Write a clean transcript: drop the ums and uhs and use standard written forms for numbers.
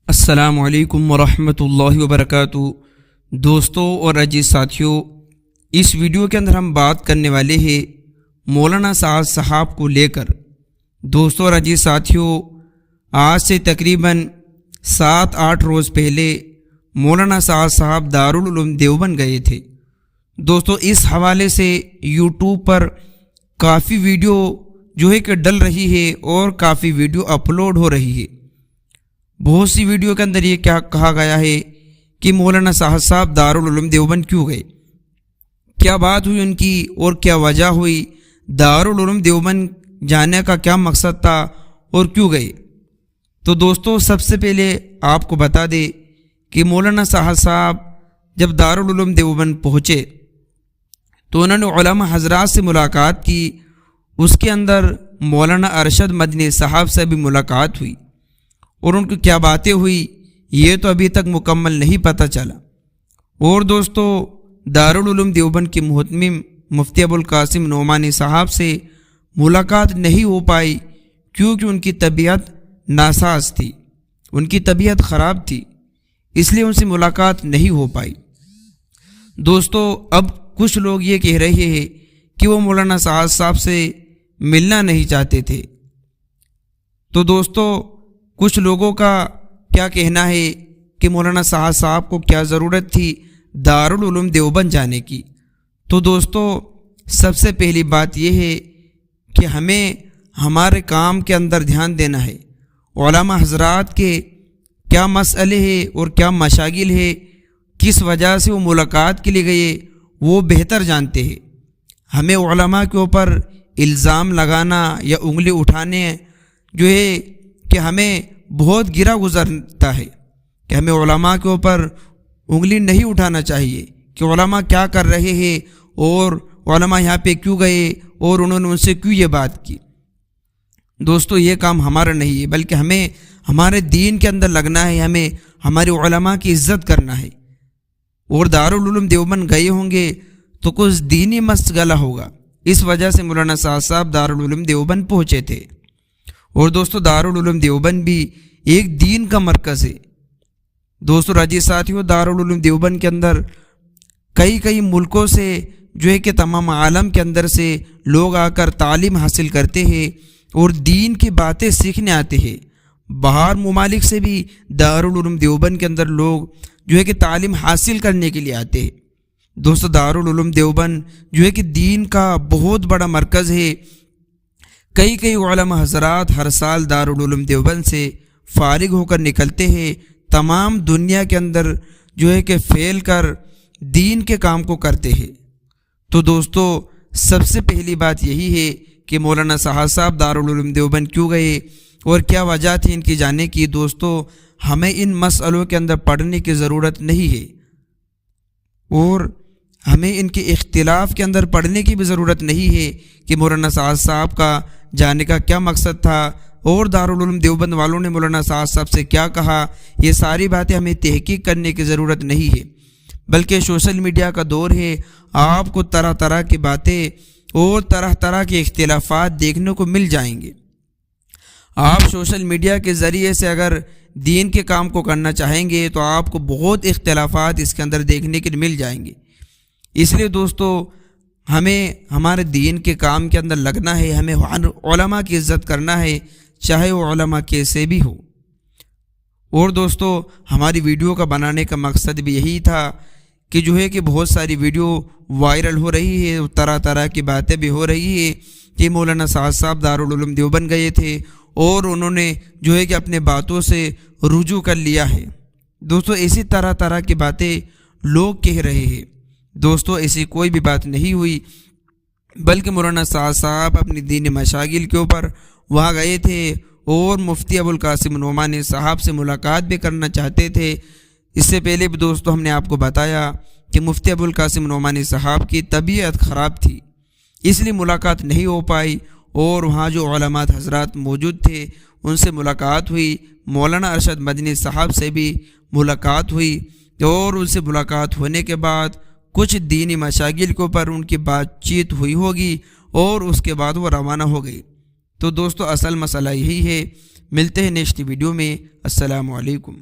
السلام علیکم ورحمۃ اللہ وبرکاتہ۔ دوستوں اور عزیز ساتھیوں، اس ویڈیو کے اندر ہم بات کرنے والے ہیں مولانا سعد صاحب کو لے کر۔ دوستوں اور عزیز ساتھیوں، آج سے تقریباً 7-8 روز پہلے مولانا سعد صاحب دارالعلوم دیوبند گئے تھے۔ دوستوں، اس حوالے سے یوٹیوب پر کافی ویڈیو جو ہے کہ ڈل رہی ہے اور کافی ویڈیو اپلوڈ ہو رہی ہے۔ بہت سی ویڈیو کے اندر یہ کیا کہا گیا ہے کہ مولانا سعد صاحب دارالعلوم دیوبند کیوں گئے، کیا بات ہوئی ان کی اور کیا وجہ ہوئی، دارالعلوم دیوبند جانے کا کیا مقصد تھا اور کیوں گئے۔ تو دوستوں، سب سے پہلے آپ کو بتا دیں کہ مولانا سعد صاحب جب دارالعلوم دیوبند پہنچے تو انہوں نے علماء حضرات سے ملاقات کی۔ اس کے اندر مولانا ارشد مدنی صاحب سے بھی ملاقات ہوئی اور ان کی کیا باتیں ہوئی یہ تو ابھی تک مکمل نہیں پتہ چلا۔ اور دوستو، دارالعلوم دیوبند کے محتمم مفتی ابوالقاسم نعمانی صاحب سے ملاقات نہیں ہو پائی کیونکہ ان کی طبیعت ناساز تھی، ان کی طبیعت خراب تھی، اس لیے ان سے ملاقات نہیں ہو پائی۔ دوستو، اب کچھ لوگ یہ کہہ رہے ہیں کہ وہ مولانا سعد صاحب سے ملنا نہیں چاہتے تھے۔ تو دوستو، کچھ لوگوں کا کیا کہنا ہے کہ مولانا سعد صاحب کو کیا ضرورت تھی دارالعلوم دیوبند جانے کی۔ تو دوستو، سب سے پہلی بات یہ ہے کہ ہمیں ہمارے کام کے اندر دھیان دینا ہے۔ علماء حضرات کے کیا مسئلے ہیں اور کیا مشاغل ہے، کس وجہ سے وہ ملاقات کے لیے گئے، وہ بہتر جانتے ہیں۔ ہمیں علماء کے اوپر الزام لگانا یا انگلی اٹھانے جو ہے کہ ہمیں بہت گرا گزرتا ہے کہ ہمیں علماء کے اوپر انگلی نہیں اٹھانا چاہیے کہ علماء کیا کر رہے ہیں اور علماء یہاں پہ کیوں گئے اور انہوں نے ان سے کیوں یہ بات کی۔ دوستو، یہ کام ہمارا نہیں ہے، بلکہ ہمیں ہمارے دین کے اندر لگنا ہے، ہمیں ہمارے علماء کی عزت کرنا ہے۔ اور دارالعلوم دیوبند گئے ہوں گے تو کچھ دینی مسئلہ ہوگا، اس وجہ سے مولانا سعد صاحب دارالعلوم دیوبند پہنچے تھے۔ اور دوستو، دارالعلوم دیوبند بھی ایک دین کا مرکز ہے۔ دوستو عزیز ساتھیوں، دارالعلوم دیوبند کے اندر کئی ملکوں سے جو ہے کہ تمام عالم کے اندر سے لوگ آ کر تعلیم حاصل کرتے ہیں اور دین کی باتیں سیکھنے آتے ہیں۔ باہر ممالک سے بھی دارالعلوم دیوبند کے اندر لوگ جو ہے کہ تعلیم حاصل کرنے کے لیے آتے ہیں۔ دوستو، دارالعلوم دیوبند جو ہے کہ دین کا بہت بڑا مرکز ہے۔ کئی علماء حضرات ہر سال دارالعلوم دیوبند سے فارغ ہو کر نکلتے ہیں، تمام دنیا کے اندر جو ہے کہ پھیل کر دین کے کام کو کرتے ہیں۔ تو دوستو، سب سے پہلی بات یہی ہے کہ مولانا سعد صاحب دارالعلوم دیوبند کیوں گئے اور کیا وجہ تھی ان کی جانے کی۔ دوستو، ہمیں ان مسئلوں کے اندر پڑھنے کی ضرورت نہیں ہے اور ہمیں ان کے اختلاف کے اندر پڑھنے کی بھی ضرورت نہیں ہے کہ مولانا سعد صاحب کا جانے کا کیا مقصد تھا اور دارالعلوم دیوبند والوں نے مولانا سعد صاحب سے کیا کہا۔ یہ ساری باتیں ہمیں تحقیق کرنے کی ضرورت نہیں ہے، بلکہ سوشل میڈیا کا دور ہے، آپ کو طرح کی باتیں اور طرح کے اختلافات دیکھنے کو مل جائیں گے۔ آپ سوشل میڈیا کے ذریعے سے اگر دین کے کام کو کرنا چاہیں گے تو آپ کو بہت اختلافات اس کے اندر دیکھنے کے مل جائیں گے۔ اس لیے دوستو، ہمیں ہمارے دین کے کام کے اندر لگنا ہے، ہمیں علماء کی عزت کرنا ہے، چاہے وہ علماء کیسے بھی ہو۔ اور دوستو، ہماری ویڈیو کا بنانے کا مقصد بھی یہی تھا کہ جو ہے کہ بہت ساری ویڈیو وائرل ہو رہی ہے، طرح کی باتیں بھی ہو رہی ہے کہ مولانا سعد صاحب دارالعلوم دیوبند گئے تھے اور انہوں نے جو ہے کہ اپنے باتوں سے رجوع کر لیا ہے۔ دوستو، اسی طرح کی باتیں لوگ کہہ رہے ہیں۔ دوستو، ایسی کوئی بھی بات نہیں ہوئی، بلکہ مولانا سعد صاحب اپنی دینی مشاغل کے اوپر وہاں گئے تھے اور مفتی ابوالقاسم نعمانی صاحب سے ملاقات بھی کرنا چاہتے تھے۔ اس سے پہلے بھی دوستو ہم نے آپ کو بتایا کہ مفتی ابوالقاسم نعمانی صاحب کی طبیعت خراب تھی، اس لیے ملاقات نہیں ہو پائی اور وہاں جو علماء حضرات موجود تھے ان سے ملاقات ہوئی۔ مولانا ارشد مدنی صاحب سے بھی ملاقات ہوئی اور ان سے ملاقات ہونے کے بعد کچھ دینی مشاغل کے اوپر ان کی بات چیت ہوئی ہوگی اور اس کے بعد وہ روانہ ہو گئی۔ تو دوستو، اصل مسئلہ یہی ہے۔ ملتے ہیں نیکسٹ ویڈیو میں۔ السلام علیکم۔